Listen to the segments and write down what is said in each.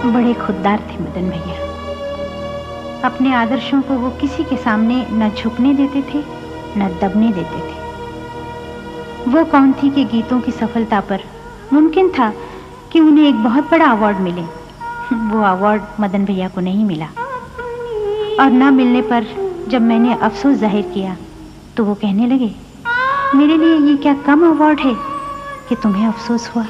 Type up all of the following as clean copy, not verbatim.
बड़े खुददार थे मदन भैया। अपने आदर्शों को वो किसी के सामने न झुकने देते थे न दबने देते थे। वो कौन थी कि गीतों की सफलता पर मुमकिन था कि उन्हें एक बहुत बड़ा अवार्ड मिले। वो अवार्ड मदन भैया को नहीं मिला, और न मिलने पर जब मैंने अफसोस जाहिर किया तो वो कहने लगे, मेरे लिए ये क्या कम अवार्ड है कि तुम्हें अफसोस हुआ।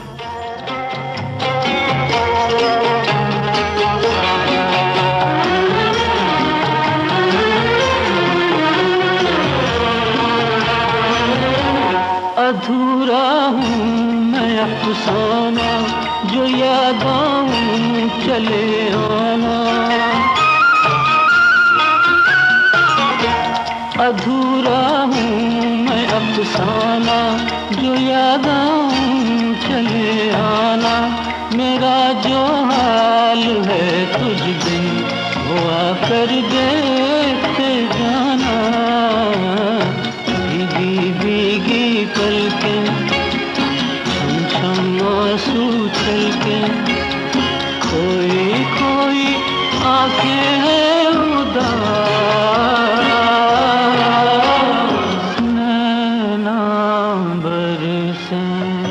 अधूरा हूँ मैं अफसाना, जो याद आऊं चले आना। अधूरा हूँ मैं अफसाना, जो याद आऊं चले आना। मेरा जो हाल है तुझ बिन वो आकर देखते जाना। भीगी भीगी पलकें छम छम आंसू छलके, खोई खोई आंखें हैं उदास, नैना बरसें